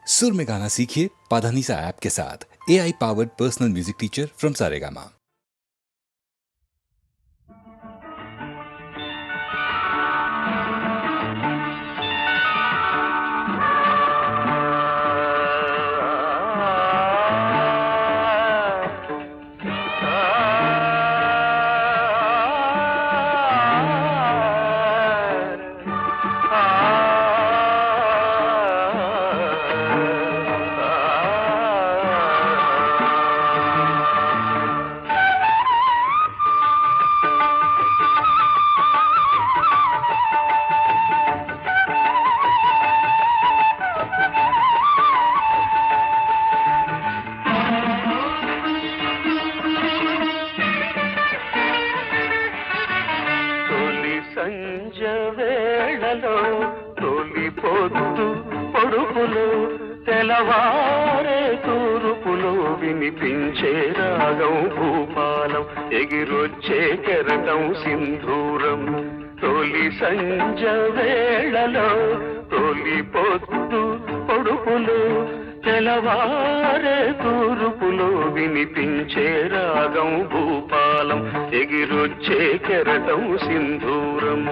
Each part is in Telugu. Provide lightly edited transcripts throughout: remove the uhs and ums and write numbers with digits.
सुर में गाना सीखिए पाधानीसा ऐप के साथ। AI powered personal music teacher from Saregama. సంజవేళలో తొలి పొద్దు పొడుపులో తెలవారే తూర్పులో వినిపించే రాగం భూపాలం ఎగిరొచ్చే కెరటం సింధూరం. తొలి సంజవేళలో తొలి పొద్దు పొడుపులో తెలవారే తూర్పులో వినిపించే రాగం భూపాలం ఎగిరొచ్చే కెరటం సింధూరం.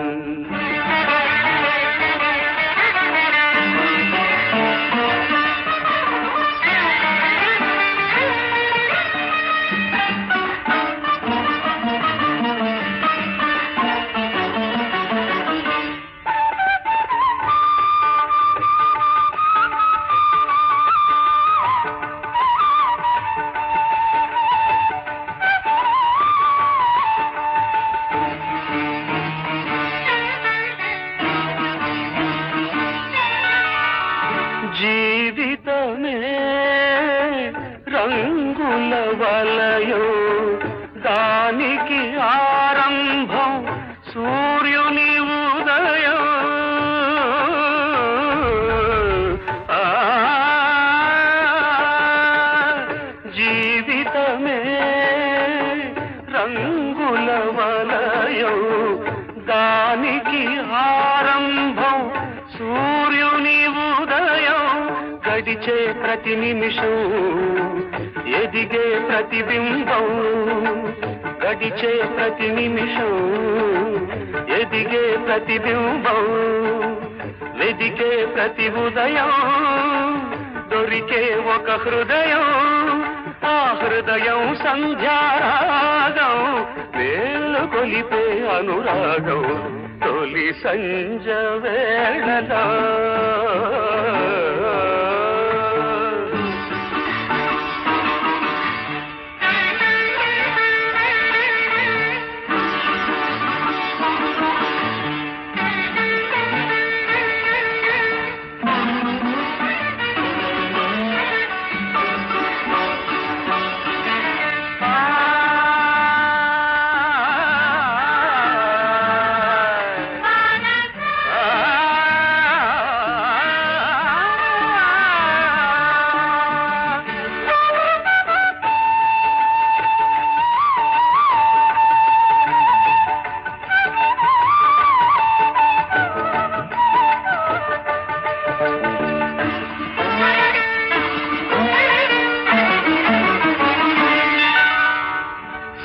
జీవితమే రంగుల వలయం, దానికి ఆరంభం సూర్యుని ఉదయం. జీవితమే రంగుల వలయం, దానికి ఆరంభం సూర్యుని ఉదయం. గడిచే ప్రతి నిమిషం ఎదిగే ప్రతిబింబం, గడిచే ప్రతి నిమిషం ఎదిగే ప్రతిబింబం. వెదికే ప్రతి ఉదయం దొరికే ఒక హృదయం, ఆ హృదయం సంధ్యారాగం వేళ్ళు కొలిపే అనురాగం. తొలి సంజ వేళలో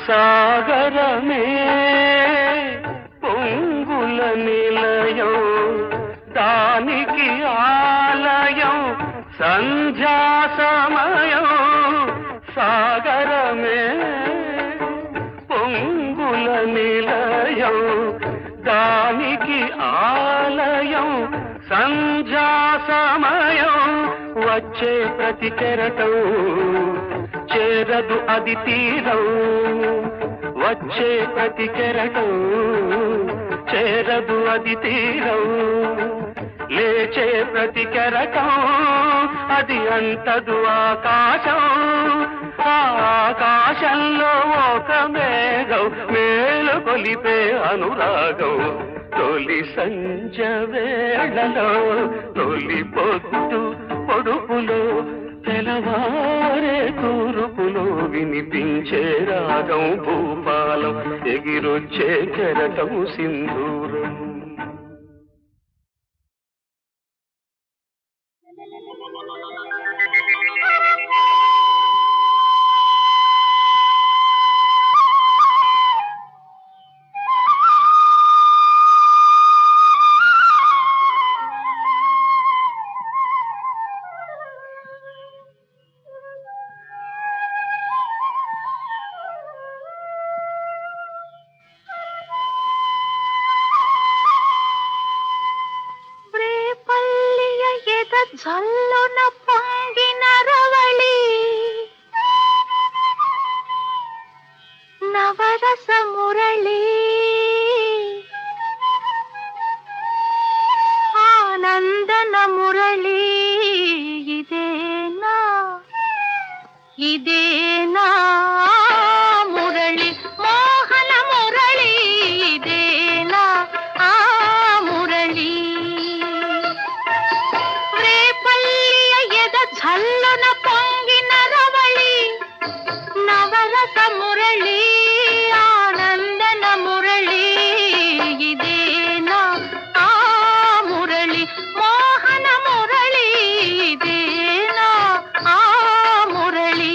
సాగరమే పొంగుల నిలయం, దానికి ఆలయం సంధ్యా సమయం. సాగరమే పొంగుల నిలయం, దానికి ఆలయం సంధ్యా సమయం. వచ్చే ప్రతి కెరటం చేరదు అది తీరం, వచ్చే ప్రతి కెరటం చేరదు అది తీరం. లేచే ప్రతి కెరటం అది అంతదు ఆకాశం, ఆకాశంలో ఒక మేఘం మేలు కొలిపే అనురాగం. తొలి సంజ వేళలో తొలి పొద్దు పొడుపులో తెలవారే తూర్పులో వినిపించే రాగం భూపాలం ఎగిరొచ్చే కెరటం సింధూరం. జల్లున పొంగిన రవళి నవరస మురళి ఆనందన మురళి ఇదేనా ఇదేనా మురళి మోహన మురళి ఇదేనా ఆ మురళి ಝಲ್ಲನ ಪೊಂಗಿನ ರವಳಿ ನವರಸ ಮುರಳಿ ಆನಂದನ ಮುರಳಿ ಇದೇನಾ ಆ ಮುರಳಿ ಮೋಹನ ಮುರಳಿ ಇದೇನಾ ಆ ಮುರಳಿ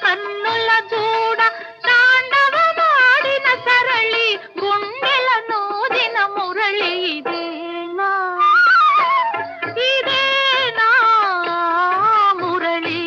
కన్నుల చూడ తాండవమాడిన సరళి గుండెల నూదిన మురళి ఇదేనా ఇదేనా మురళి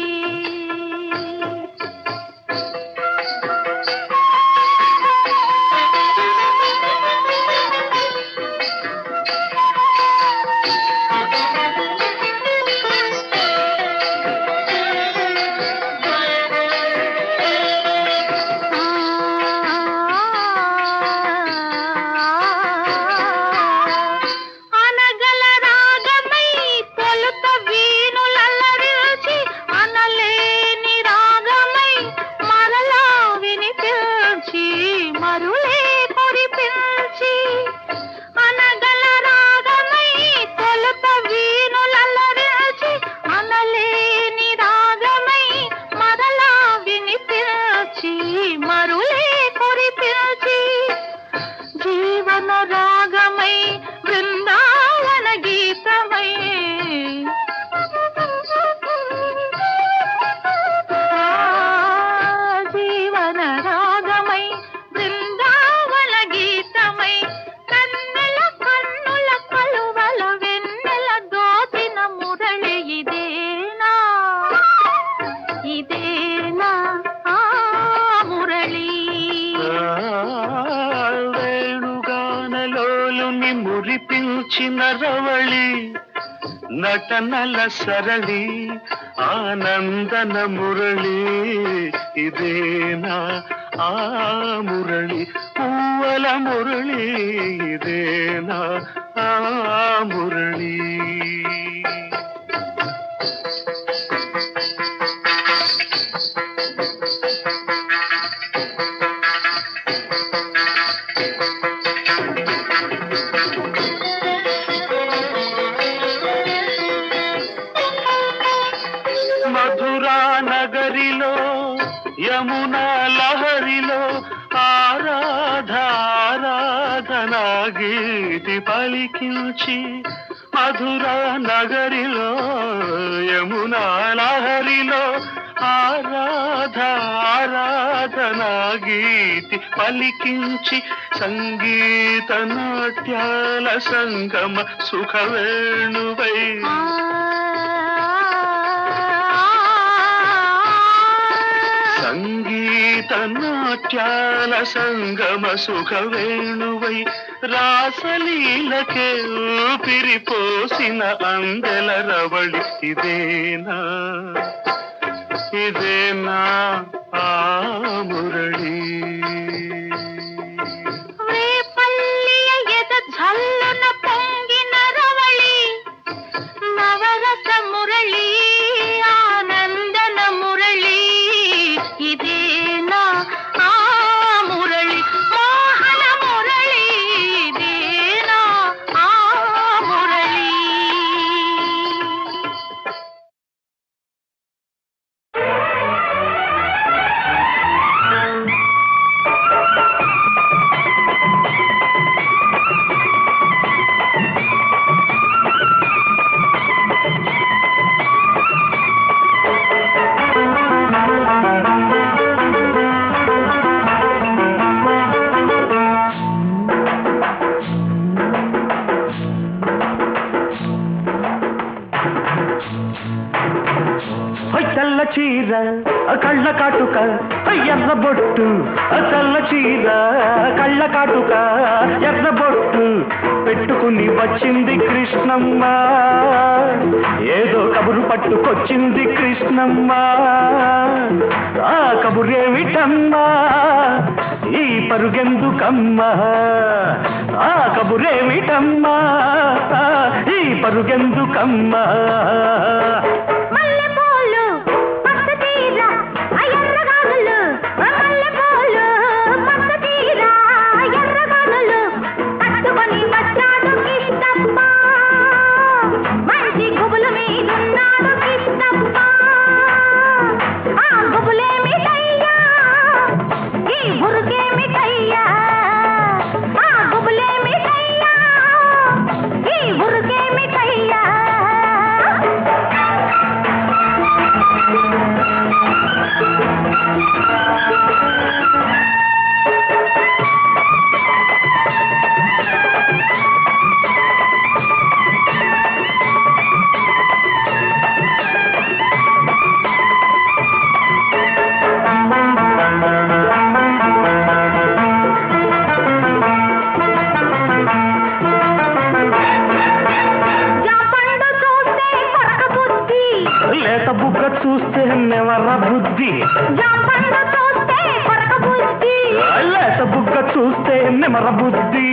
జీవన రాగమై బృందావన గీతమై జీవన రాగమై బృందావన గీతమై కన్నుల కన్నుల కలువల వెన్నెల దోచిన మురళి ఇదేనా ఇదేనా ఆ మురళి వేణుగానలోలుని మురిపించిన రవళి నటనల సరళి ఆనందన మురళి ఇదేనా ఆ మురళి పూవల మురళి ఇదేనా ఆ మురళి మధురా నగరిలో యమునా లహరిలో ఆరాధనా గీతి పలికించి మధురా నగరిలో యమునా లహరిలో ఆరాధనా గీతి పలికించి సంగీత నాట్యాల సంగమ సుఖవేణువై సంగీత నాట్యాల సంగమ సుఖవేణువై రాసలీలకే ఊపిరిపోసిన అందెల రవళి ఇదేనా ఆ మురళి రేపల్లియ ఎద ఝల్లున పొంగిన రవళి నవరస మురళి ఆనందన మురళి ఇదేనా ఆ మురళి మోహన మురళి ఇదేనా ఆ మురళి తెల్ల చీర కళ్ళ కాటుక ఎర్ర బొట్టు తెల్ల చీర కళ్ళ కాటుక ఎర్ర బొట్టు పెట్టుకుని వచ్చింది కృష్ణమ్మ ఏదో కబురు పట్టుకొచ్చింది కృష్ణమ్మ ఆ కబురేమిటమ్మా ఈ పరుగెందుకమ్మా ఆ కబురేమిటమ్మా ఈ పరుగెందుకమ్మా చూస్తే నెవర బుద్ధి లేత బుగ్గ చూస్తే నెమర బుద్ధి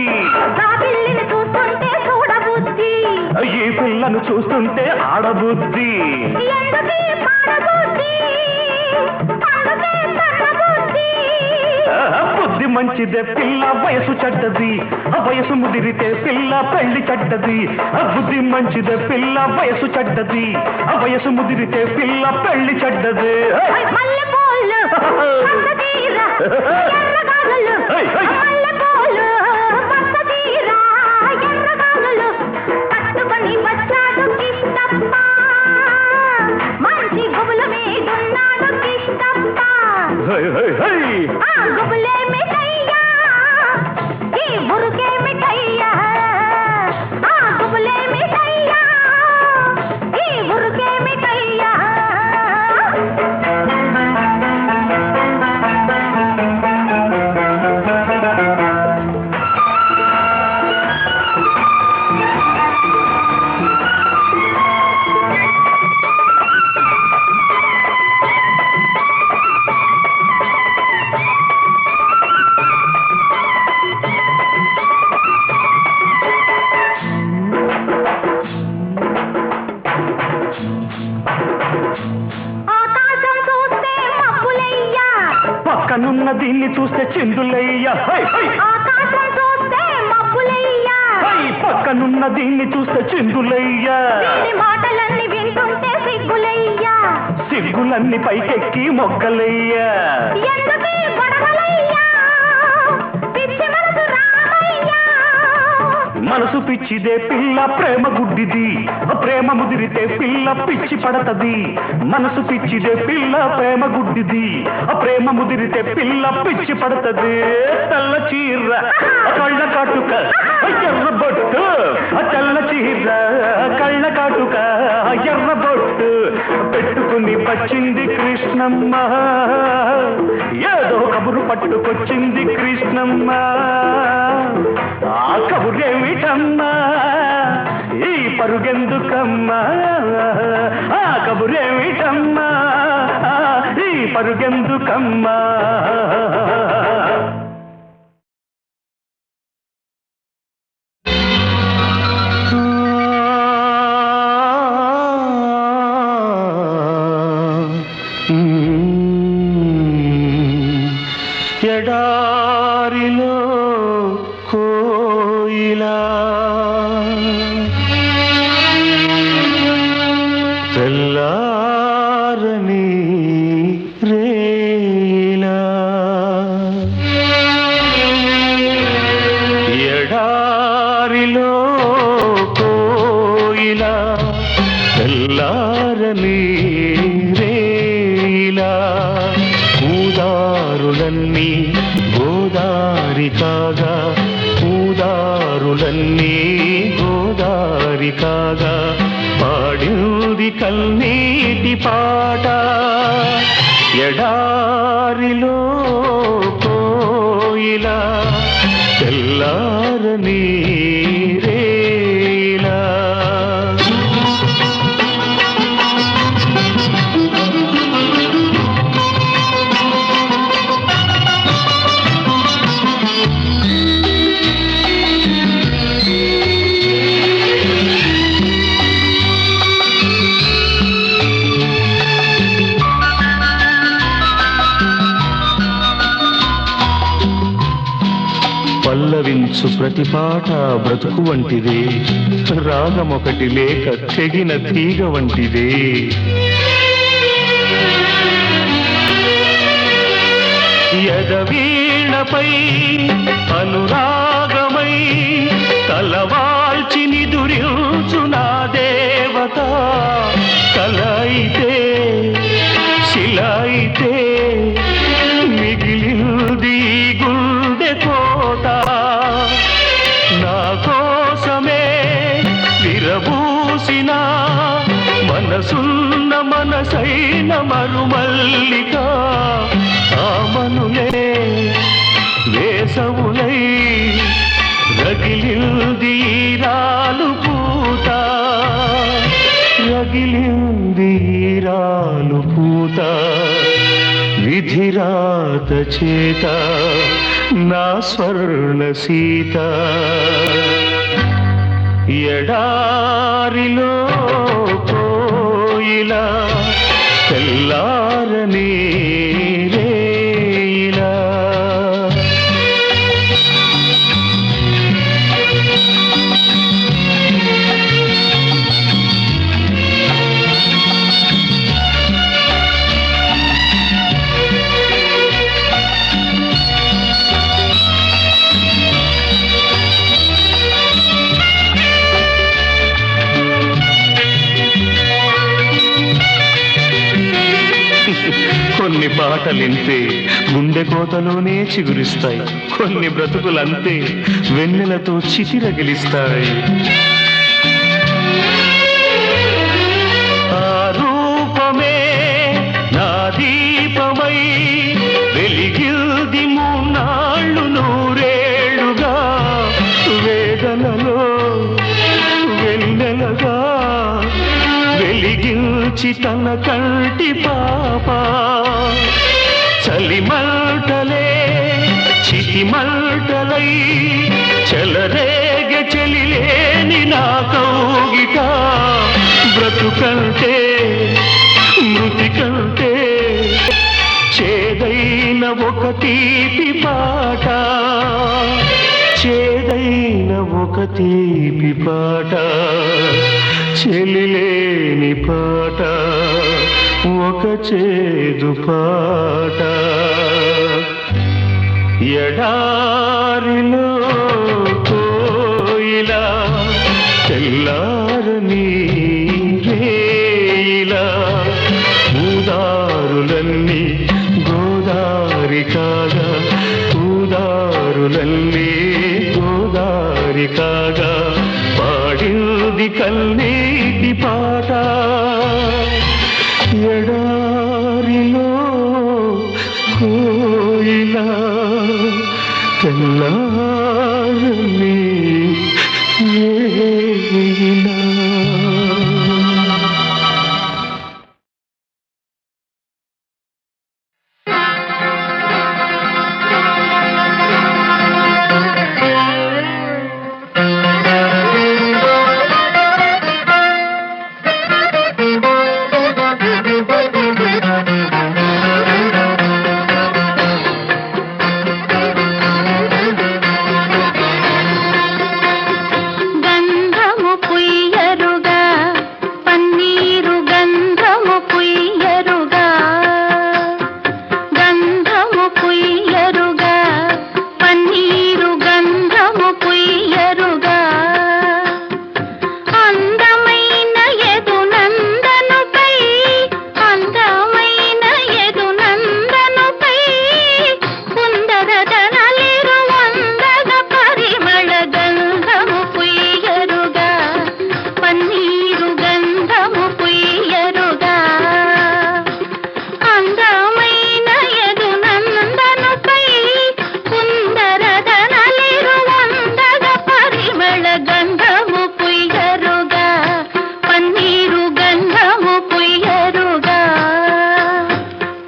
ఈ పిల్లను చూస్తుంటే ఆడబుద్ధి బుద్ధి మంచిదే పిల్ల వయసు చెడ్డది వయసు ముదిరితే పిల్ల పెళ్లి చెడ్డది బుద్ధి మంచిదే పిల్ల వయసు చెడ్డది వయసు ముదిరితే పిల్ల పెళ్లి చెడ్డది పక్కనున్న దీన్ని చూస్తే చిందులయ్యా పక్కనున్న దీన్ని చూస్తే చిందులయ్యా మాటలన్నీ వింటుంటే సిగ్గులయ్యా సిగ్గులన్నీ పైకెక్కి మొగ్గలయ్యా మనసు పిచ్చిదే పిల్ల ప్రేమ గుడ్డిది ప్రేమ ముదిరితే పిల్ల పిచ్చి పడతది మనసు పిచ్చిదే పిల్ల ప్రేమ గుడ్డిది ప్రేమ ముదిరితే పిల్ల పిచ్చి పడతది తెల్ల చీర కళ్ళ కాటుక ఎర్ర బొట్టు తెల్ల చీర కళ్ళ కాటుక ఎర్ర బొట్టు పెట్టుకుని వచ్చింది కృష్ణమ్మ ఏదో కబురు పట్టుకొచ్చింది కృష్ణమ్మ ఆ కబురేమిటమ్మా ఈ పరుగెందుకమ్మా ఆ కబురేమిటమ్మా ఈ పరుగెందుకమ్మా ఎడారిలో కోయిలా తెల్లారని రేలా ఎడారిలో కోయిలా తెల్లారని రేలా ఊదారులన్నీ గోదారి కాగా ఊదారులన్నీ గోదారి కాగా పాడింది కన్నీటి పాట ఎడారిలో కోయిలా తెల్లారని రేలా పల్లవించు ప్రతి పాట బ్రతుకు వంటిదే రాగమొకటి లేక తెగిన తీగ వంటిదే ఎదవీణపై అనురాగమై తలవాల్చి నిదురించు నా దేవత కలైతే శిలైతే మిగిలింది గుండె కోట నా కోసమే విరబూసిన మనసున్న మనసైన మరుమల్లిక ఆమనులే వేసవులై రగిలింది రాలు పూత రగిలింది రాలు పూత విధిరాత చేత నా స్వర్ణ సీత ఎడారిలో కోయిలా తెల్లారని రేయిలా కొన్ని పాటలింతే గుండె కోతలోనే చిగురిస్తాయి కొన్ని బ్రతుకులంతే వెన్నెలతో చితిరగిలిస్తాయి ఆ రూపమే నా దీపమై వెలిగిల్ది మూన్నాళ్ళు నూరేళ్లుగా వేదనలో వెన్నెలగా వెలిగించి తన కంటి పాప చలిమంటలే చితిమంటలై చెలరేగె చెలిలేని నా కౌగిట బ్రతుకంటే మృతి కంటే చేదైన ఒక తీపి పాట చేదైన ఒక తీపి పాట చెలిలేని పాట ఒక చేదు పాట ఎడారిలో కోయిలా తెల్లారని రేయిలా ఊదారులన్నీ గోదారి కాగా ఊదారులన్నీ గోదారి కాగా పాడింది కన్నీటి పాట ఎడారిలో కోయిలా తెల్లారని రేయిలా.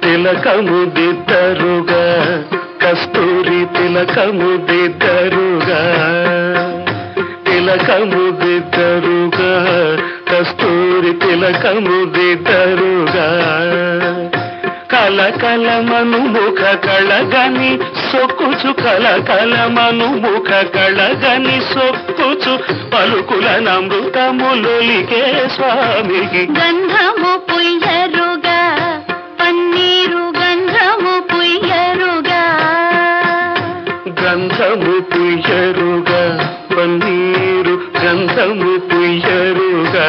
తిలకము దిద్దరుగా కస్తూరి తిలకము దిద్దరుగా తిలకము దిద్దరుగా కస్తూరి తిలకము దిద్దరుగా కలకలమను ముఖ కళగని సొక్కుచు కలకలమను ముఖ కళగని సొక్కుచు పలుకుల నమృతములొలికే స్వామికి గంధము పుయ్యరుగా పన్నీరు గంధము పుయ్యరుగా గంధము పుయ్యరుగా పన్నీరు గంధము పుయ్యరుగా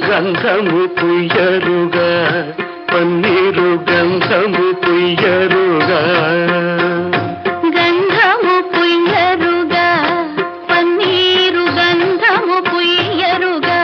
గంధము పుయ్యరుగా పన్నీరు గంధము పుయ్యరుగా గంధము పుయ్యరుగా పన్నీరు గంధము పుయ్యరుగా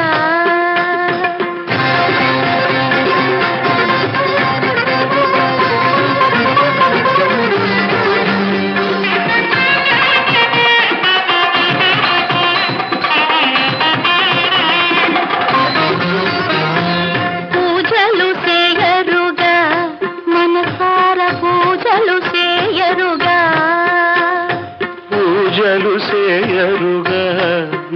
పూజలు చేయరుగా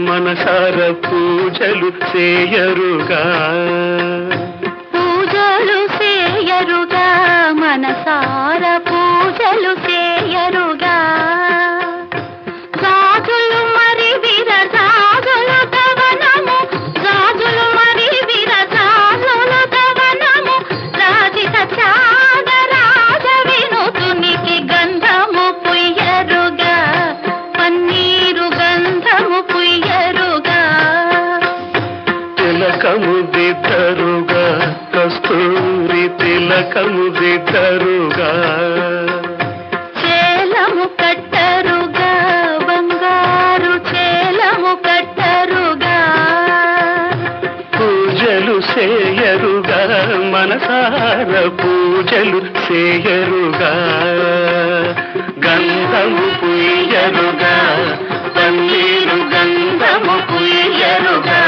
మనసార పూజలు చేయరుగా పూజలు చేయరుగా మనసార పూజలు చేయరుగా గాజులు మరి విరజాజులు దవనము గాజులు మరి విరజాజులు దవనము రాజిత చాదరాజ వినుతునికి గంధము పుయ్యరుగా పన్నీరు గంధము పుయ్యరుగా తిలకము దిద్దరుగా కస్తూరి తిలకము దిద్దరుగా చేలము కట్టరుగా బంగారు చేలము కట్టరుగా పూజలు చేయరుగా మనసార పూజలు చేయరుగా గంధము పుయ్యరుగా పన్నీరు గంధము పుయ్యరుగా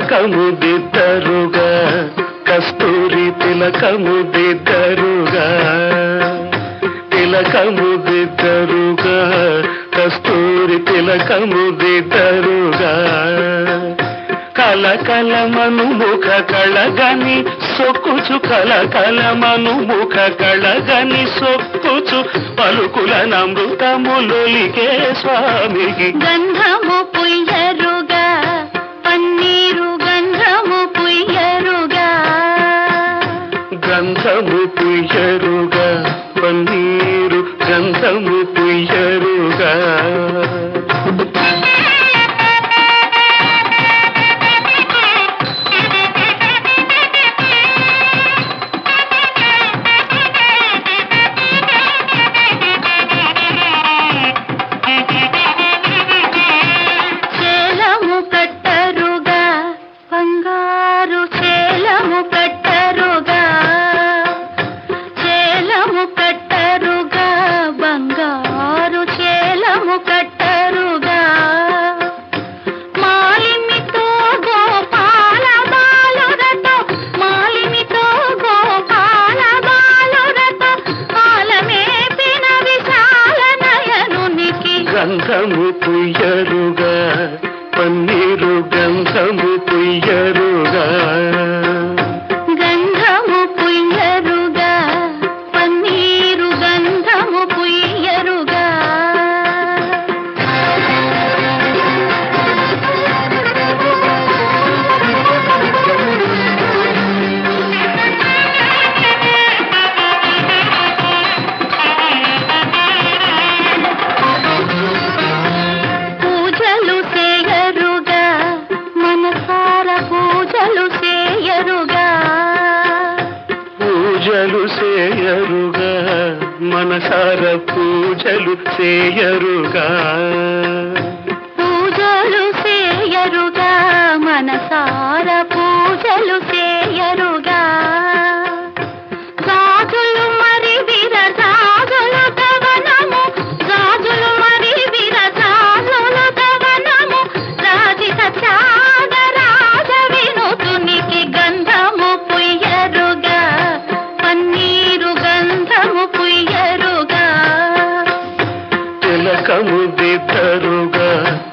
తిలకము దిద్దరుగా కస్తూరి తిలకము దిద్దరుగా తిలకము దిద్దరుగా కస్తూరి తిలకము దిద్దరుగా కలకలమను ముఖ కళగని సొక్కుచు కలకలమను ముఖ కళగని సొక్కుచు పలుకుల నమృతములొలికే స్వామికి గంధము పుయ్యరుగా పన్నీరు గంధము పుయ్యరుగా గంధము పుయ్యరుగా పన్నీరు గంధము పుయ్యరుగా చేలము కట్టరుగా బంగారు చేలము కట్టరుగా చేలము కట్టరుగా బంగారు చేలము కట్టరుగా మాలిమితో గోపాల బాలురతో మాలిమితో గోపాల బాలురతో కాలమేపిన విశాల నయనునికి గంధము పుయ్యరుగా పన్నీరు గంధము పుయ్యరుగా గంధము పుయ్యరుగా పన్నీరు గంధము పుయ్యరుగా పూజలు చేయరుగా మనసార పూజలు చేయరుగా పూజలు చేయరుగా మనసార పూజలు చేయరుగా పూజలు చేయరుగా మనసార పూజలు చేయరుగా గాజులు మరి విరజాజులు దవనము గాజులు మరి విరజాజులు దవనము రాజిత త్యాగరాజ వినుతునికి గంధము పుయ్యరుగా పన్నీరు గంధము పుయ్యరుగా తిలకము దిద్దరుగా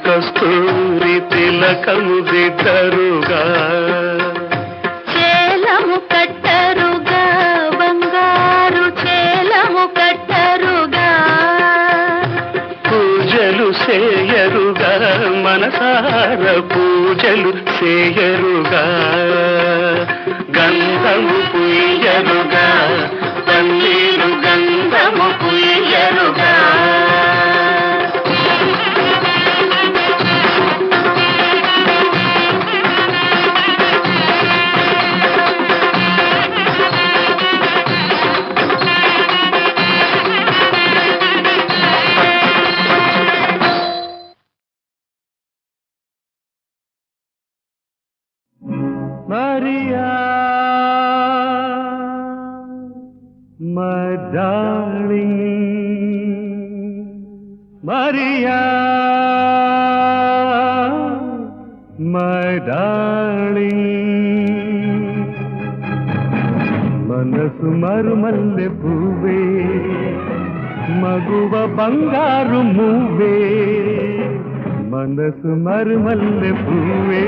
కస్తూరి తిలకము దిద్దరుగా చేలము కట్టరుగా బంగారు చేలము కట్టరుగా పూజలు చేయరుగా మనసార పూజలు చేయరుగా గంధము పుయ్యరుగా పన్నీరు గంధము పుయ్యరుగా Maria, my darling, Maria, my darling. మనసు మరుమల్లె పువ్వే మగువ బంగారు మువ్వే మనసు మరుమల్లె పువ్వే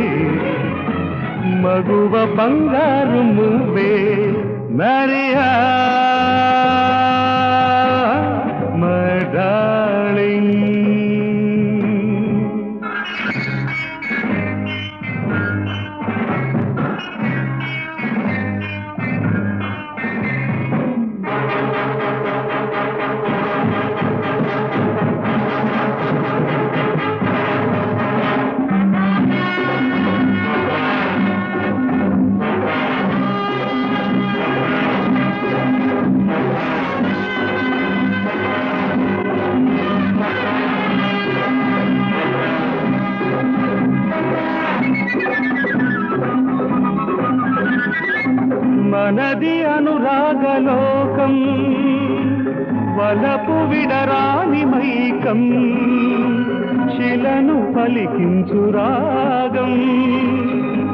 మగువ బంగారు మువ్వే మరియా మై డార్లింగ్ మనది అనురాగలోకం వలపు విడరాని మైకం శిలను పలికించు రాగం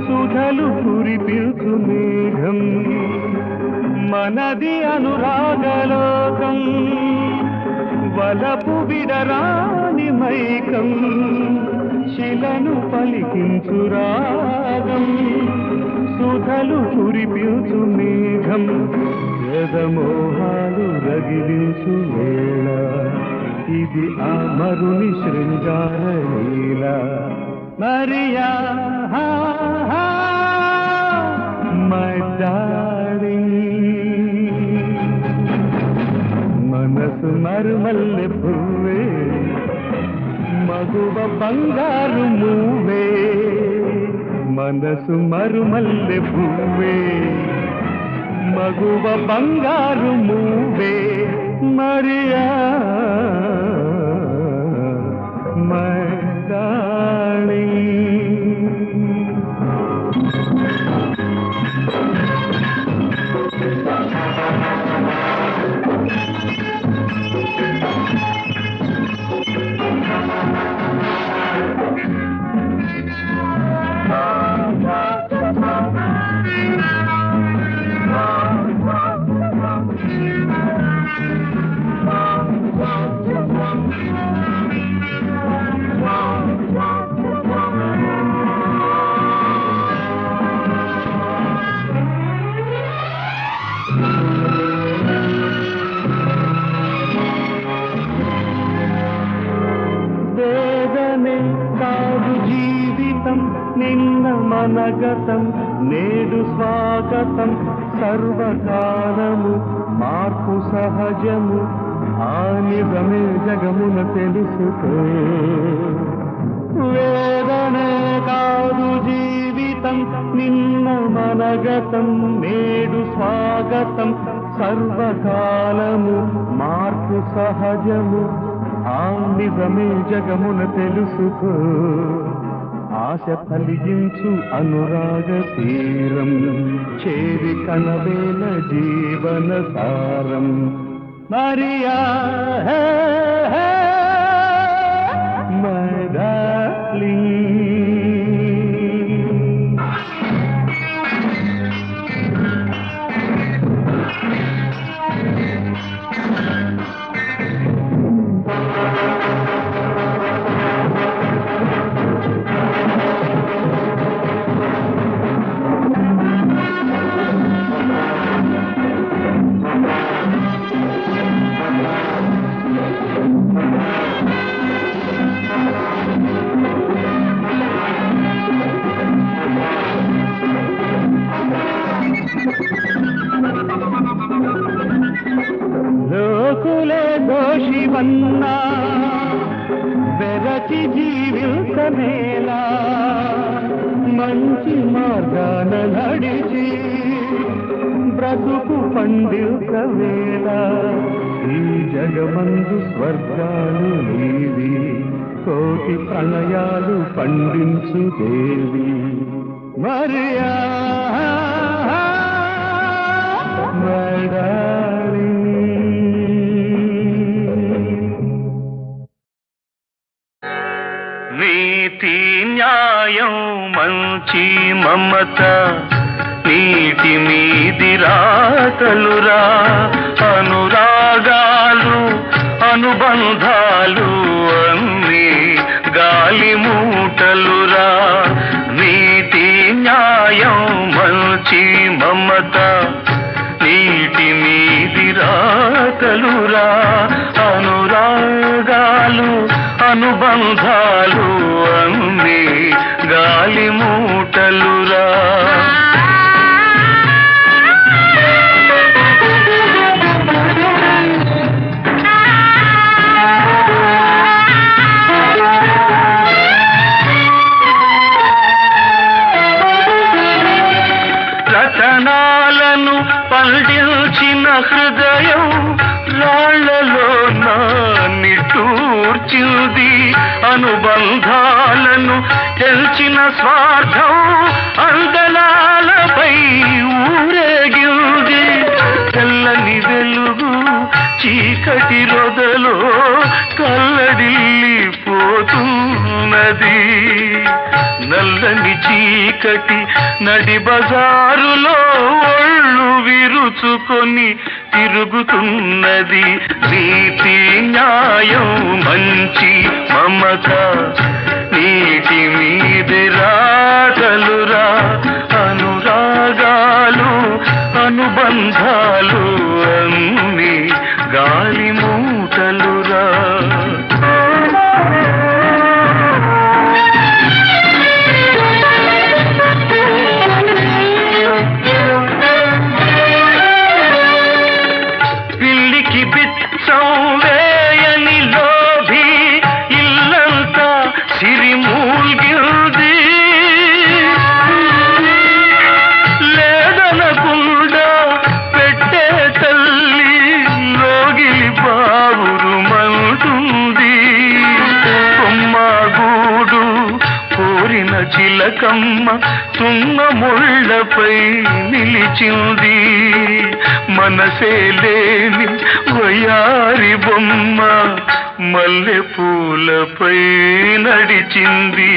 సుధలు కురిపించు మేఘం మనది అనురాగలోకం వలపు విడరాని మైకం శిలను పలికించు రాగం సుధలు కురిపించు మేఘం వేదమోహాలు రగిలించు వేళ ఇది అమరుని శృంగార లీల మరియా మై డార్లింగ్ మనసు మరుమల్లె పువ్వే మగువ బంగారు మూవే మనసు మరుమల్లె పువ్వే మగువ బంగారు మూవే మరియా మై డార్లింగ్ నిన్న మనగతం నేడు స్వాగతం సర్వకాలము మార్పు సహజము ఆ నిజమే జగమున తెలుసుకో వేదనే కాదు జీవితం నిన్న మనగతం నేడు స్వాగతం సర్వకాలము మార్పు సహజము ఆ నిజమే జగమున తెలుసుకో ఆశ ఫలించు అనురాగ తీరం చేరి కనవేల జీవన సారం మరియా మై డార్లింగ్ లోకులే దోషివన్నా వెరచి జీవించనేలా మంచి మార్గాన నడిచి బ్రతుకు పండితవేళ ఈ జగమందు స్వర్గాలు నీవి కోటి ప్రణయాలు పండించు దేవి మరియా మై డార్లింగ్ నీతి న్యాయం మంచి మమత నీటి మీది రాతలురా అనురాగాలు అనుబంధాలు అన్నీ గాలి మూటలురా నీతి న్యాయం మంచి మమత నీటి మీది రాతలురా అనురాగాలు అనుబంధాలు అన్నీ గాలి మూటలురా రతనాలను పండించిన హృదయం రాళ్లలో నిట్టూర్చింది అనుబంధాలను తెల్చిన స్వార్థం అందలాలపై ఊరేగింది తెల్లని వెలుగు చీకటి రొదలో కల్లడిల్లిపోతున్నది నల్లని చీకటి నడి బజారులో ఒళ్ళు విరుచుకొని తిరుగుతున్నది నీతి న్యాయం మంచి మమత నీటి మీది రాతలురా అనురాగాలు అనుబంధాలు అన్ని గాలి మూటలురా పిల్లికి బిచ్చం వేయని లోభి ఇల్లంతా సిరిమూల్గింది లేదనకుండా పెట్టే తల్లి లోగిలి బావురుమంటుంది కొమ్మగూడు కోరిన చిలకమ్మ తుమ్మ ముళ్ళపై నిలిచింది మనసే లేని వయారి బొమ్మ మల్లె పూలపై నడిచింది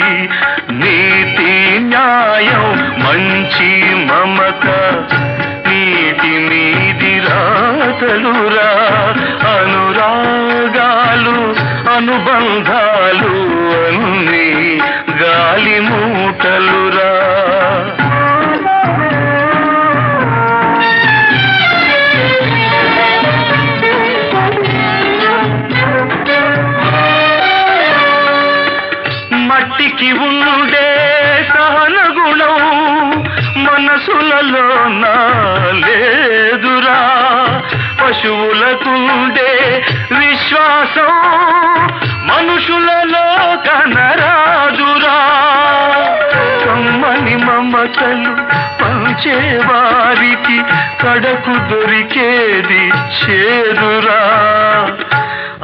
నీతి న్యాయం మంచి మమత నీటి మీది రాతలురా అనురాగాలు అనుబంధాలు అన్ని గాలి మూటలురా మట్టికి ఉండే సహన గుణం మనసులలో లేదురా పశువులకుండే విశ్వాసం మనుషులలో కనరాదురా కమ్మని మమతలు పంచేవారికి కడకు దొరికేది చేదురా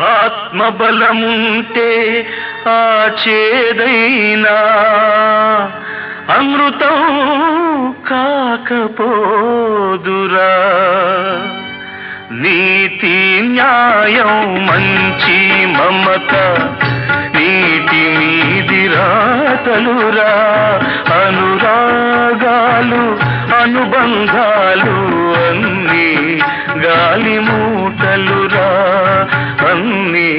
ఆత్మబలముంటే ఆ చేదైనా అమృతం కాకపోదురా నీతి న్యాయం మంచి మమత నీటి మీది రాతలురా అనురాగాలు అనుబంధాలు అన్ని గాలి మూటలురా అన్ని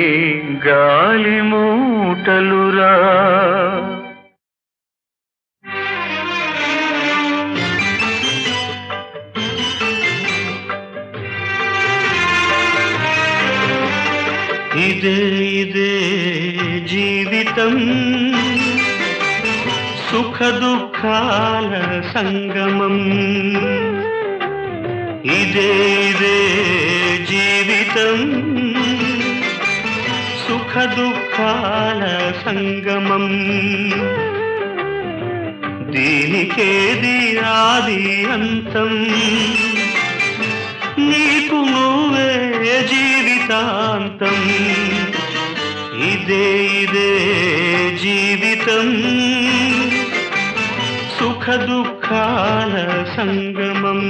గాలి మూటలురా ఇదే ఇదే జీవితం సుఖ దుఃఖాల సంగమం ఇదే ఇదే జీవితం సుఖ దుఃఖాల సంగమం దీనికేది ఆది అంతం నీకు నువ్వే జీవితాంతం ఇదే ఇదే జీవితం సుఖ దుఃఖాల సంగమం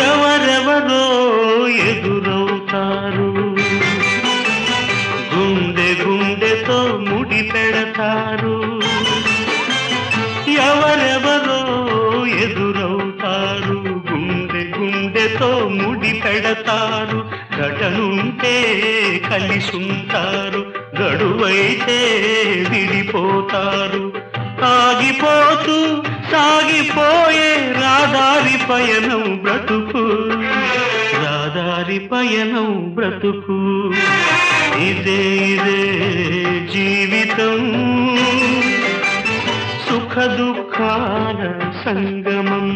ఎవరెవరో ఎదురవుతారు గుండె గుండెతో ముడి పెడతారు ఎవరెవరో ఎదురవుతారు గుండె గుండెతో ముడి పెడతారు ఘటనుంటే కలిసుంటారు గడువైతే విడిపోతారు ఆగిపోతూ సాగిపోయే రాదారి పయనం బ్రతుకు రాదారి పయనం బ్రతుకు ఇదే ఇదే జీవితం సుఖ దుఃఖాల సంగమం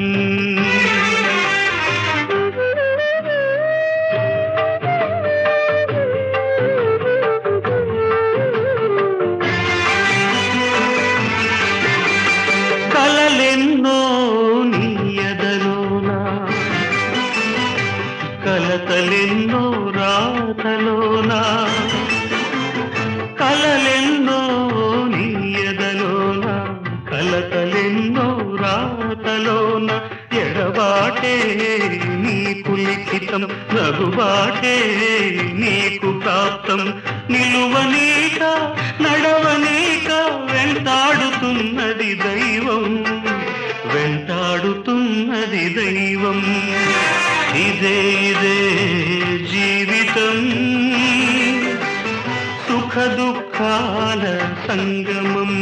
కలలెన్నో నీయదలోనా కలతలెన్నో రాతలోనా కలలెన్నో నీయదలోనా నగుబాటే నీకు లిఖితం, నగుబాటే నీకు ప్రాప్తం. నిలువనీక నడవనీక వెంటాడుతున్నది దైవం, వెంటాడుతున్నది దైవం. ఇదే ఇదే జీవితం, సుఖ దుఃఖాల సంగమం.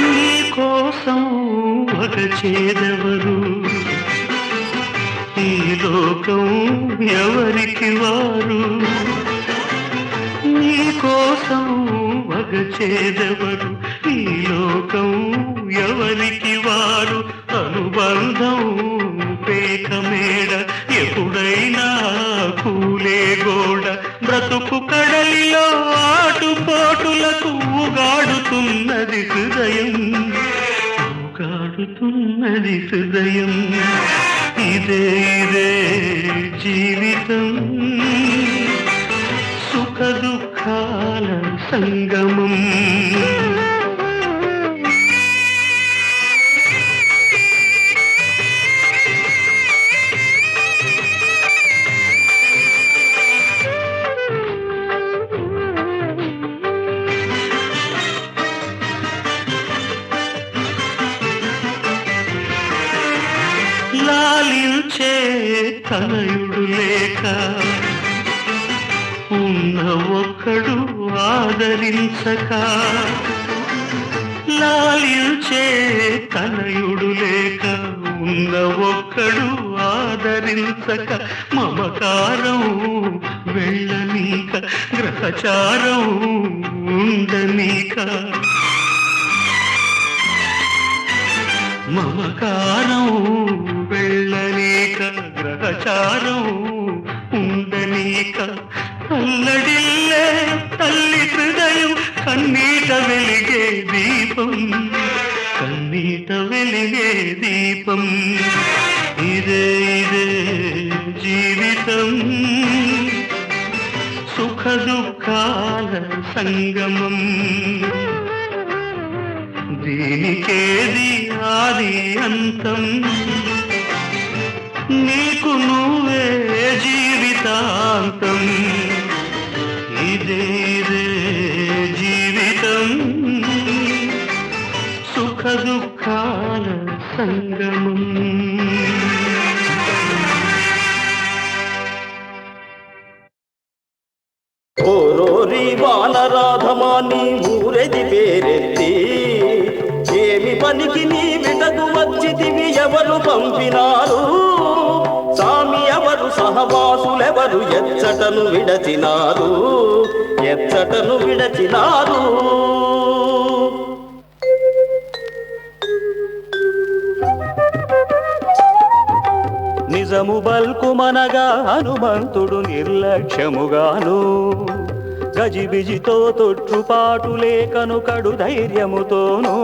నీ కోసం ఒక చేదెవరు, ఈ లోకం ఎవరికి వారు. నీ కోసం వగ చేదెవరు, ఈ లోకం ఎవరికి వారు. అనుబంధం పేక మేడ, ఎప్పుడైనా కూలే గోడ. బ్రతుకు కడలిలో ఆటుపోటులకు ఊగాడుతున్నది హృదయం, ఊగాడుతున్నది హృదయం. ఇదే ఇదే జీవితం, సుఖ దుఃఖాల సంగమం. లాలించే తనయుడు లేక ఉన్న ఒక్కడు ఆదరించక, లాలించే తనయుడు లేక ఉన్న ఒక్కడు ఆదరించక. మమకారం వెళ్ళనీక, గ్రహచారం ఉండనీక. మమకారం వెళ్ళనీక, గ్రహచారం ఉండనీక. అల్లడిల్లే తల్లి హృదయం, కన్నీట వెలిగే దీపం, కన్నీట వెలిగే దీపం. ఇదే ఇదే జీవితం, సుఖ దుఃఖాల సంగమం. దీనికేది ఆది అంతం, నీకు నువ్వే జీవితాంతం. ఇదే ఇదే జీవితం, సుఖ దుఃఖాల సంగమం. ఓరోరి వానరాధమా నీ ఊరెది పేరెత్తి, ఏమి పనికి నీ విటకు వచ్చితివి, ఎవరు పంపినారు సామి, ఎవరు సహవాసులెవరు, ఎచ్చటను విడచినారు, ఎచ్చటను విడచినారు. నిజము బల్కుమనగా హనుమంతుడు నిర్లక్ష్యముగాను, గజిబిజితో తొట్టుపాటు లేకను కడు ధైర్యముతోనూ,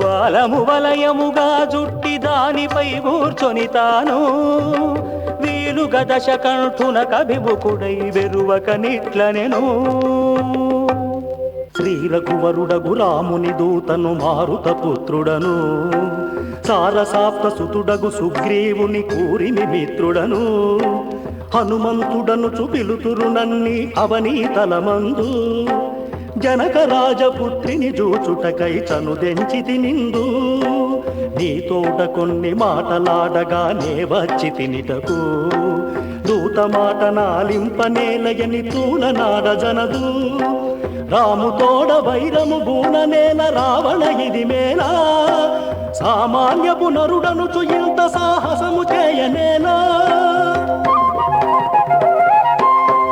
వాలము వలయముగా జుట్టి దానిపై కూర్చొని తాను, వీలుగ దశకంఠున కభిముఖుడై వెరువక నిట్లనెను. శ్రీరఘువరుడగు రాముని దూతను మారుత పుత్రుడను, సారసాప్త సుతుడగు సుగ్రీవుని కూరిమి మిత్రుడను, హనుమంతుడను చుపిలుతురు నన్ని అవనీతలమందు, జనక రాజపుత్రిని జూచుటకై చనుదెంచితి నిందు. నీతోట కొన్ని మాటలాడగా నే వచ్చి తినిటకు, దూత మాట నాలింపనేలయని తూలనాడ జనదు. రాముతోడ వైరము బూననేల రావణ ఇది మేలా, సామాన్యపు నరుడనుచు ఇంత సాహసము చేయనేలా.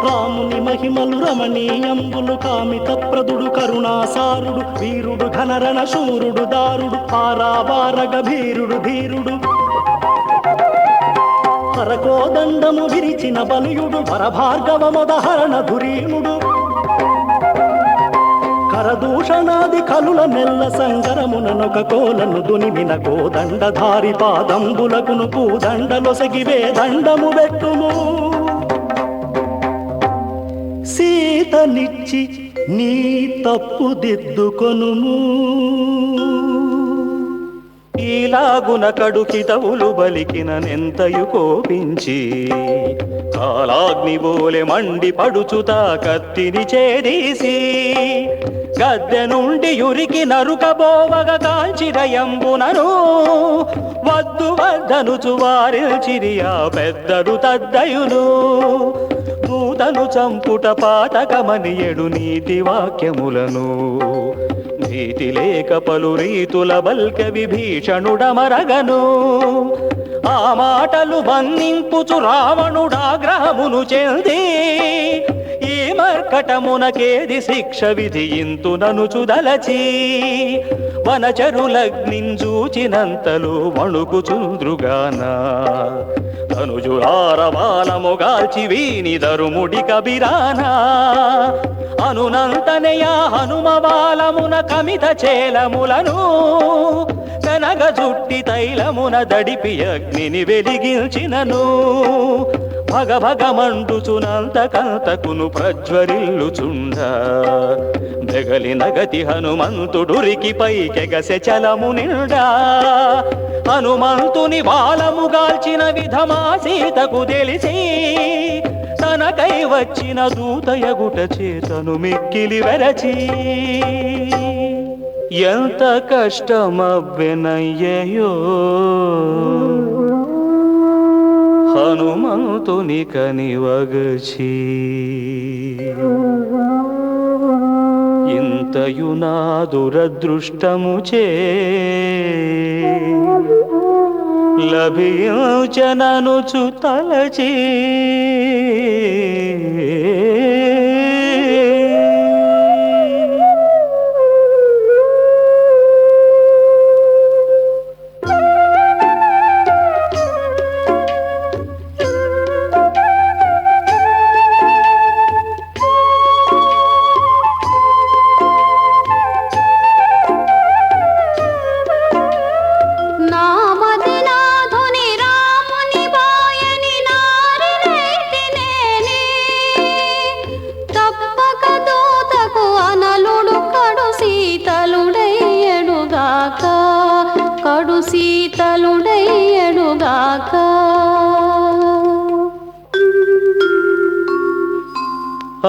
రాముని మహిమలు రమణీయంబులు, కామిత ప్రదుడు కరుణాసారుడు, వీరుడు ఘనరణ శూరుడు, దారుడు పారావార గభీరుడు ధీరుడు, హరకోదండము విరిచిన బలియుడు, వరభార్గవ మొదహరణ ధురీనుడు, కరదూషణాది కలుల మెల్ల సంగరముననొక కోలను దునిమిన కోదండధారి పాదంబులకును పూదండలొసగివే దండము పెట్టుము సీతనిచ్చి నీ తప్పు దిద్దుకొనుము ఈలాగున కడుకితవులు బలికిన నెంతయు కోపించి కాలాగ్ని బోలె మండి పడుచుతా కత్తిని చేదీసి గద్దె నుండి యురికి నరుకబోవగ కాల్చిరయంబునను వద్దు వద్దనుచు వారిల్చిరియా పెద్దలు తద్దయును దూతను చంపుట పాతకమనియడు నీతి వాక్యములను భీతి లేక పలు రీతుల బల్క విభీషణుడమరగను ఆ మాటలు మన్నింపుచు రావణుడాగ్రహమును చెంది ఈ మర్కటమునకేది శిక్ష విధియింతునను చుదలచి వనచరులగ్నించూచినంతలు వణుకుచుంద్రుగాన ధనుజురారవాలముగాల్చి వీని దరుముడి కబిరాన అనునంతనయా హనుమవాలమున కమిత చేలములను కనగ జుట్టి తైలమున దడిపి అగ్నిని వెలిగించినను భగ భగమండుచునంతకంతకును ప్రజ్వరిల్లుచుండ బెగలిన గతి హనుమంతుడురికి పైకెగసె చలము నిండా హనుమంతుని వాలముగాల్చిన విధమా సీతకు తెలిసి తనకై వచ్చిన దూతయగుట చేతను మిక్కిలి వెరచి ఎంత కష్టమవ్వెనయ్యయో హనుమంతుని కనివగచి ఇంతయు నా దురదృష్టము చే లభించననుచు తలచి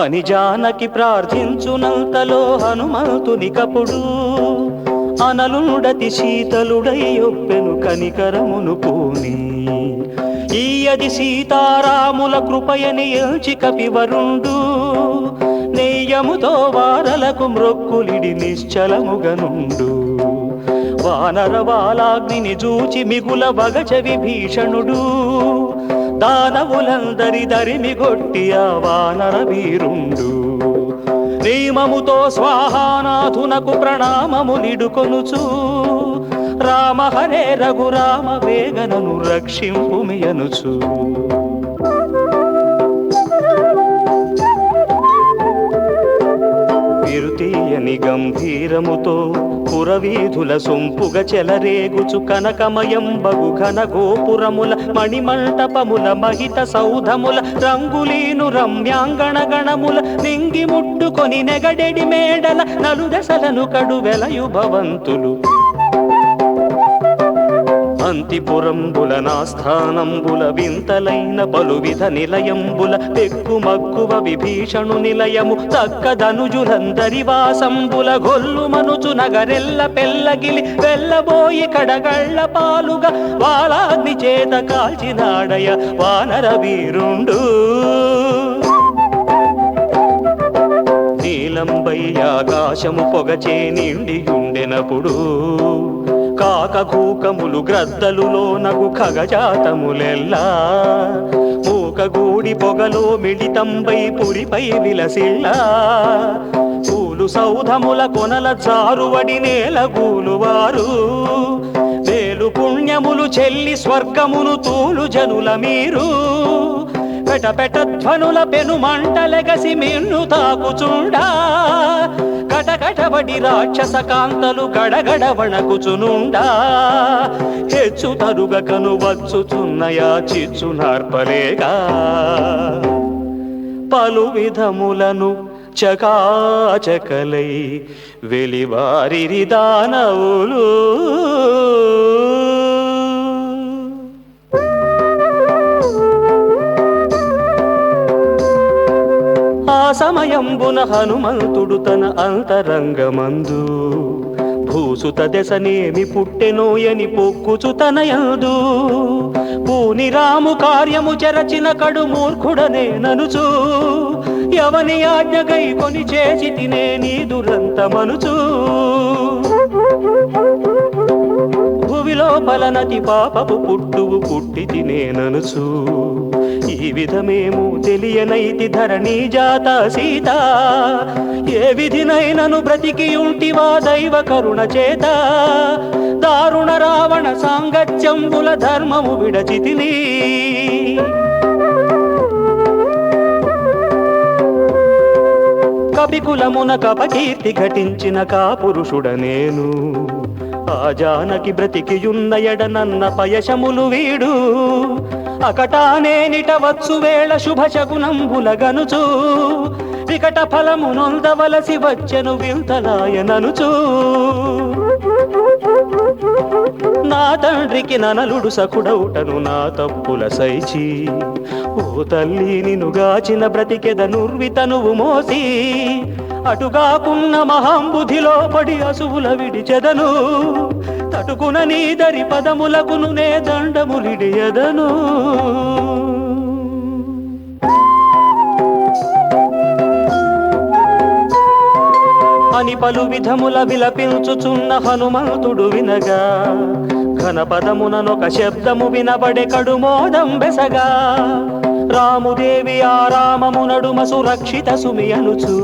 అని జానకి ప్రార్థించునంతలో హనుమంతునికప్పుడు అనలుండతి శీతలుడై ఒప్పెను కనికరమును పూని ఈయది సీతారాముల కృపయని ఎంచి కపివరుండు నెయ్యముతో వారలకు మ్రొక్కులిడి నిశ్చలముగనుండు వానరవాలాగ్నిని జూచి మిగుల వగచ విభీషణుడు దానవులందరి దరిమి గొట్టి ఆ వానర వీరుండు నియమముతో స్వాహానాథునకు ప్రణామములిడుకొనుచు రామ హరే రఘురామ వేగనను రక్షింపుమియనుచు విరుతీయని గంభీరముతో పురవీధుల సొంపుగ చెలరేగుచు కనకమయంబగు ఘన గోపురముల మణిమంటపముల మహిత సౌధముల రంగులీను రమ్యాంగణ గణముల నింగి ముట్టుకొని నెగడెడి మేడల నలుదశలను కడు వెలయు భవంతులు అంతిపురంబుల నాస్థానంబుల వింతలైన పలువిధ నిలయంబుల పెక్కుమక్కువ విభీషణు నిలయము తక్కదనుజులందరి వాసంబుల గొల్లు మనుచు నగరెల్ల పెల్లగిలి వెళ్ళబోయి కడగళ్ళ పాలుగా వాలాగ్ని చేత కాల్చినాడయ వానర వీరుండు నీలంబై ఆకాశము పొగచే నిండియుండెనప్పుడు కాకకూకములు గ్రద్దలులో నగు ఖగజాతములెల్లా మూకగూడి పొగలో మిళితంబై పురిపై విలసిల్లా పూలు సౌధముల కొనల జారువడి నేలగూలువారు వేలు పుణ్యములు చెల్లి స్వర్గమును తూలు జనుల మీరు పెటపెట ధ్వనుల పెను మంటలెగసి మిన్ను తాకుచుండా కటకటబడి రాక్షస కాంతలు గడగడ వణకుచునుండా హెచ్చు తరుగకను వచ్చుచున్నయా చిచ్చు నార్పలేగా పలు విధములను చకాచకలై వెలివారిరి దానవులు ఆ సమయంబున హనుమంతుడు తన అంతరంగమందు భూసుత దశనేమి పుట్టెనోయని పొక్కుచు తనయందు పూని రాము కార్యము చెరచిన కడు మూర్ఖుడనే ననుచు ఎవని ఆజ్ఞగై కొని చేసి తినే నీ దురంతమనుచు భువిలో పలనతి పాపపు పుట్టువు పుట్టి తినేననుచు ఈ విధమేమో తెలియనైతి ధరణీ జాత సీత ఏ విధినైనను బ్రతికియుంటివా దైవ కరుణ చేత దారుణ రావణ సాంగత్యంబుల ధర్మము విడచితిని కపికులమున కపకీర్తి ఘటించిన కాపురుషుడ నేను ఆ జానకి బ్రతికియున్న ఎడనన్న పయశములు వీడు అకటానేనిట వచ్చు వేళ శుభశకునంబుల గనుచు వికట ఫలము నొందవలసి వచ్చెను వింతలాయననుచు నా తండ్రికి ననలుడు సకుడౌటను నా తప్పుల సైచి ఓ తల్లి నిన్ను గాచిన బ్రతికెద నుర్వితనువు మోసి అటుగాకున్న మహాంబుధిలో పడి అసువుల విడిచెదను తటుకున నీదరి పదములకును నే దండములిడియదను అని పలు విధముల విలపించుచున్న హనుమంతుడు వినగా ఘనపదముననొక శబ్దము వినబడే కడుమోదం బెసగా రాముదేవి ఆరామమునడుమ సురక్షిత సుమి అనుచు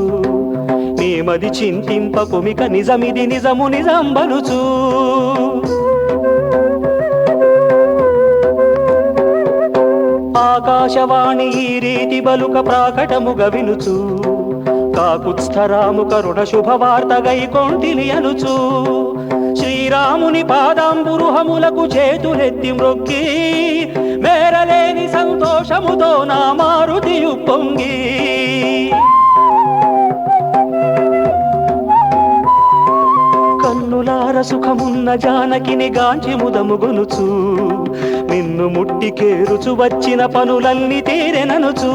నీమది చింతింపకుమిక నిజమిది నిజము నిజంబనుచు ఆకాశవాణి ఈ రీతి బలుక ప్రాకటముగ వినుచు కాకుత్స్థరాము కరుణ శుభవార్తగై కొంటిని అనుచు శ్రీరాముని పాదాంబురుహములకు చేతులెత్తి మ్రొక్కి మేరలేని సంతోషముతో నా మారుతియు పొంగి కన్నులార సుఖమున్న జానకిని గాంచి ముదముగొనుచు నిన్ను ముట్టికేరుచు వచ్చిన పనులన్నీ తీరెననుచు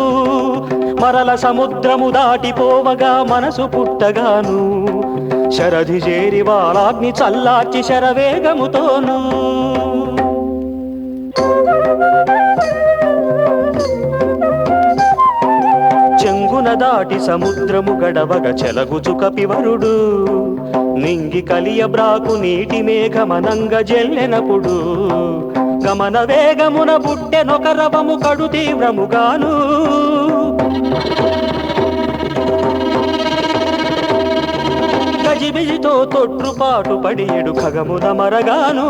మరల సముద్రము దాటిపోవగా మనసు పుట్టగాను శరధి చేరి వాళాగ్ని చల్లార్చి శరవేగముతోను చెంగున దాటి సముద్రము గడవగ చెలగుచు కపివరుడు నింగి కలియ బ్రాకు నీటి మేఘమనంగ జెల్లెనప్పుడు గమన వేగమున బుట్టెనొక రవము కడు తీవ్రముగాను గజిబిజితో తొట్రుపాటు పడియడు ఖగమున మరగాను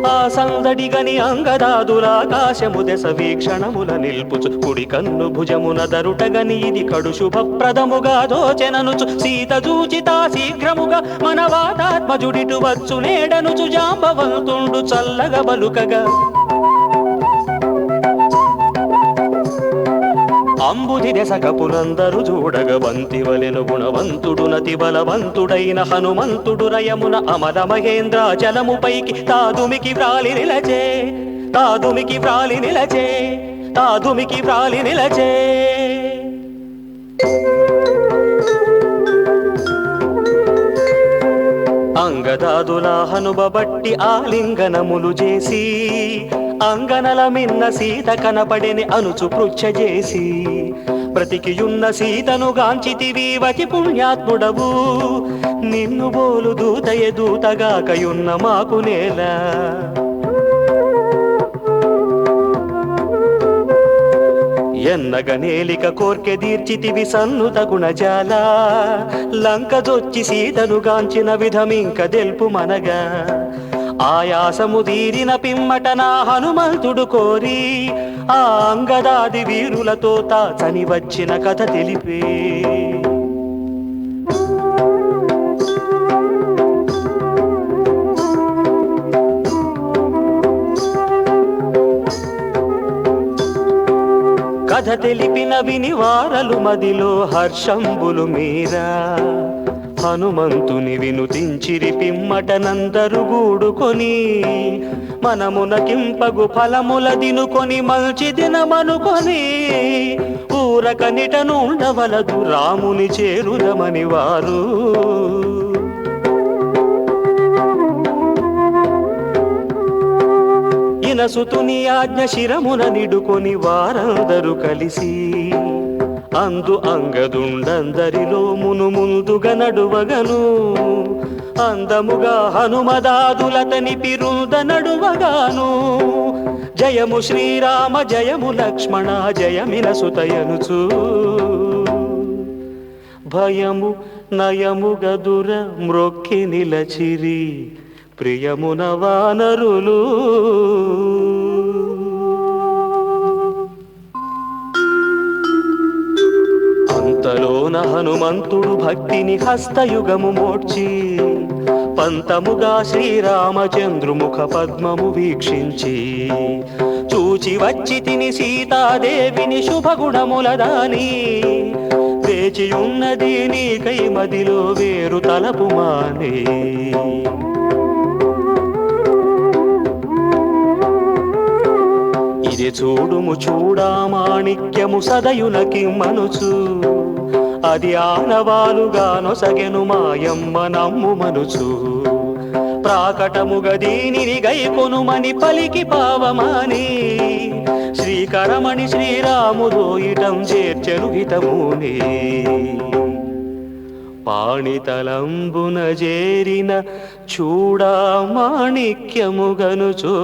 ఆ సందడిగని అంగదాదులాకాశము దశ వీక్షణముల నిల్పుచు కుడి కన్ను భుజమున దరుటగని ఇది కడు శుభప్రదముగా దోచెననుచు సీత జూచితా శీఘ్రముగా మన వాతాత్మజుడిటు వచ్చు నేడనుచు జాంబవంతుండు చల్లగ బలుకగా అంబుధి దశకపులందరు చూడగ బంతివలెను గుణవంతుడు నతి బలవంతుడైన హనుమంతుడు రయమున అమల మహేంద్రాచలము పైకి తాదుమికి వ్రాలి నిలచే తాదుమికి వ్రాలి నిలచే తాదుమికి వ్రాలి నిలచే అంగదాదులా హనుబబట్టి ఆలింగనములు చేసి అంగనల మిన్న సీత కనపడెని అనుచు పృచ్ఛ చేసి బ్రతికియున్న సీతను గాంచితివి వతి పుణ్యాత్ముడవు నిన్ను బోలు దూతయే దూతగాకయున్న మాకు నేల ఎన్నగనేలిక కోర్కె దీర్చితివి సన్నుత గుణజాల లంక జొచ్చి సీతను గాంచిన విధమింక దెల్పు మనగా ఆయాసము తీరిన పిమ్మట నా హనుమంతుడు కోరి ఆ అంగదాది వీరులతో తాచని వచ్చిన కథ తెలిపే. కథ తెలిపిన వినివారలు మదిలో హర్షంబులు మీరా హనుమంతుని వినుతించిరి పిమ్మటనందరు గూడుకొని మనమునకింపగు ఫలముల దినుకొని మంచి దినమనుకొని ఊరక నిటనుండవలదు రాముని చేరుదమని వారు. ఇనసుతుని ఆజ్ఞ శిరమున నిడుకొని వారందరూ కలిసి అందు అంగదుండందరిలో ముందుగా నడువగను అందముగా హనుమదాదులతని పిరుద నడువగాను. జయము శ్రీరామ జయము లక్ష్మణ జయమినసుతయనుచు భయము నయము గదుర మ్రొక్కి నిలచిరి ప్రియమున వానరులు. అంతలోన హనుమంతుడు భక్తిని హస్తయుగము మోడ్చి పంతముగా శ్రీరామచంద్రుముఖ పద్మము వీక్షించి చూచి వచ్చి తిని సీతాదేవిని శుభగుణములదాని వేచియున్నది నీకై మదిలో వేరు తలపు మానే. ఇది చూడుము చూడామాణిక్యము సదయునకి మనుచు అది ఆనవాలుగా నొసగెను మాయమ్మ నమ్ము మనుచు ప్రాకటముగా దీనిని గైకొనుమని పలికి పావమాని శ్రీకరమణి శ్రీరాముదోయిటం చేర్చెను హితమునే. పాణితలంబున చేరిన చూడామాణిక్యముగనుచో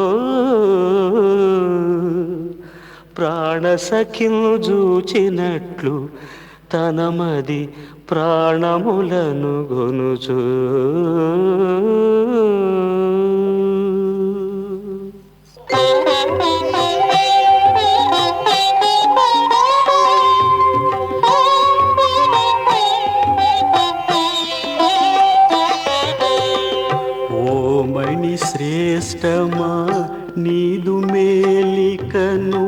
ప్రాణసఖిను జూచినట్లు తనమది ప్రాణములను గొనుచు. ఓమణి శ్రేష్టమా నీదు మేలికను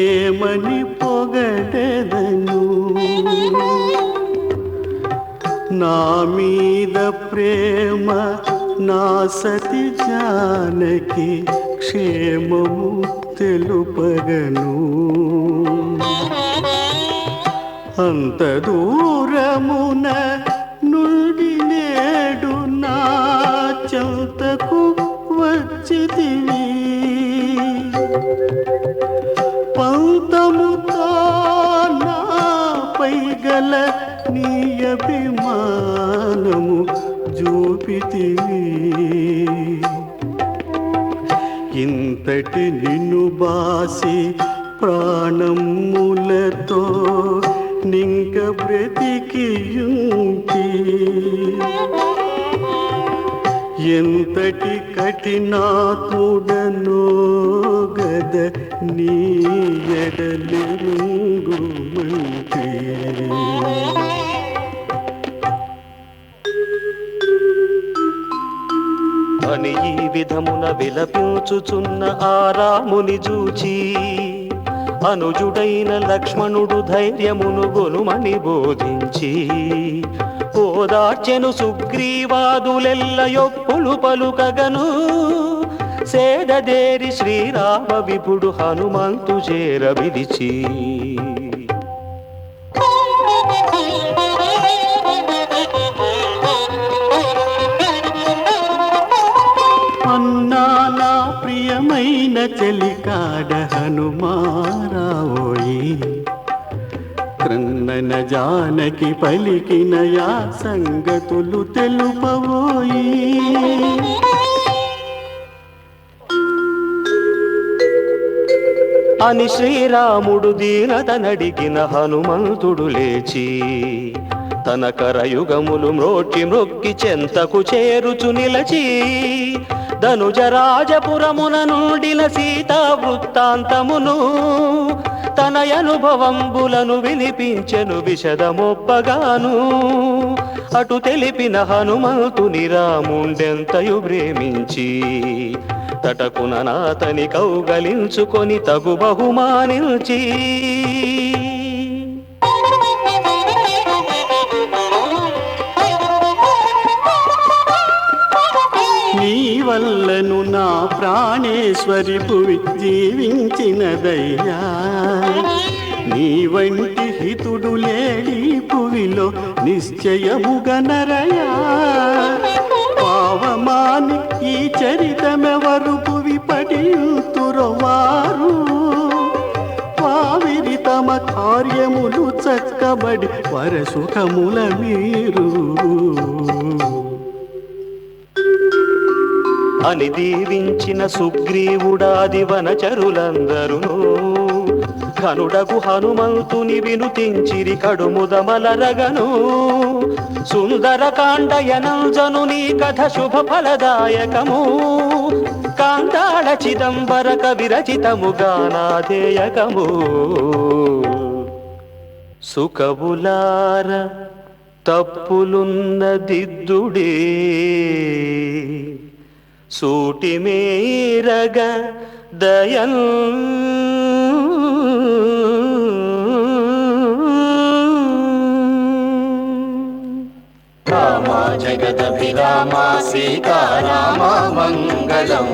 ఏమని పొగడెదను నా మీద ప్రేమ నా సతి జానకి క్షేమము తెలుపగను. అంత దూరమున నుండి నేడు నా చెంతకు వచ్చితివి పంతముతో నాపై గల నీ అభిమానము చూపితివి. ఇంతటి నిన్ను బాసి ప్రాణములతో నింక బ్రతికియుంటి ఎంతటి కఠినాత్ముడనో గద నీ ఎడలెరుంగుమంటి. అని ఈ విధమున విలపించుచున్న ఆ రాముని చూచి అనుజుడైన లక్ష్మణుడు ధైర్యమును గొనుమని బోధించి ఓదార్చెను సుగ్రీవాదులెల్ల యొప్పులు పలుకగను సేదదేరి శ్రీరామ విభుడు హనుమంతు చేర విడిచి. అన్నా నా ప్రియమైన చెలికాడ హనుమారావోయి క్రన్నన జానకి పలికిన యా సంగతులు తెలుపవోయి. అని శ్రీరాముడు దీనతనడిగిన హనుమంతుడు లేచి తన కరయుగములు మ్రోటి మ్రొక్కి చెంతకు చేరుచు నిలచి ధనుజరాజపురమున నుండిన సీతా వృత్తాంతమును తన అనుభవంబులను వినిపించెను విశదమొప్పగాను. అటు తెలిపిన హనుమంతుని రాముండెంతయు ప్రేమించి తటకున నాతని కౌగలించుకొని తగు బహుమానించి నీ వల్లను నా ప్రాణేశ్వరి భువి జీవించినదయ్యా. నీ వంటి హితుడు లేడి భువిలో నిశ్చయముగనరయా. పావమాని ఈ చరితమెవరు భువి పడియుతురవారు. వావిరి తమ కార్యములు చక్కబడి వరసుఖముల మీరు అని దీవించిన సుగ్రీవుడాది వనచరులందరును ఘనుడగు హనుమంతుని వినుతించిరి కడుముదమలరగను. సుందరకాండయనంజను నీ కథ శుభ ఫలదాయకము. కాంతాళ చిదంబర కవిరచితము గానాధేయకము. సుకవులార తప్పులున్న దిద్దుడే సూటి మేరగ దయన్ రామా జగదభిరామా సీతారామా మంగళం.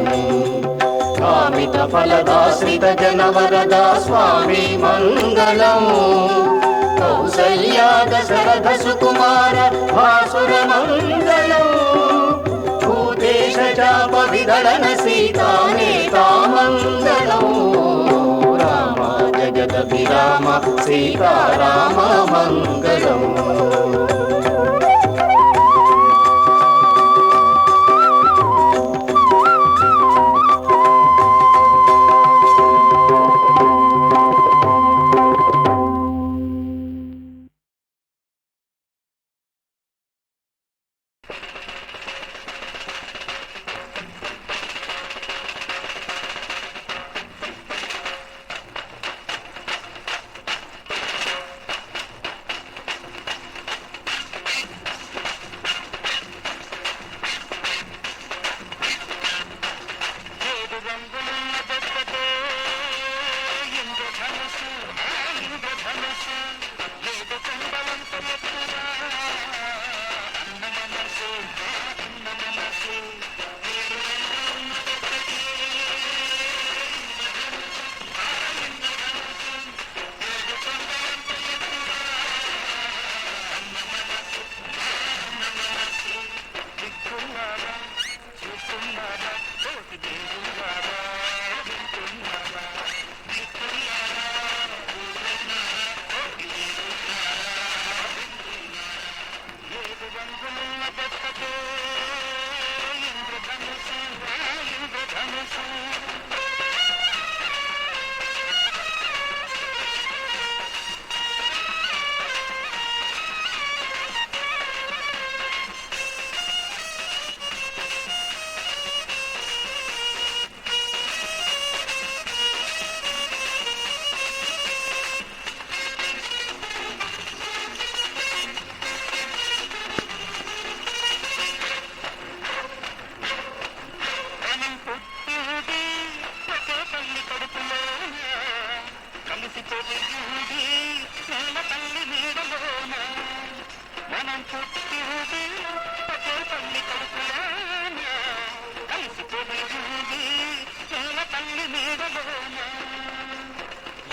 కామిత ఫలదాశ్రిత జనవరదా స్వామి మంగళం. కౌసల్యా దశరథ సుకుమార భాసుర మంగళం. భూతేశ చాప విదళన సీతానేతా మంగళం. రామా జగదభిరామ సీతారామ మంగళం.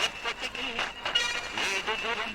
ఎప్పటికీ ఏడు దూరం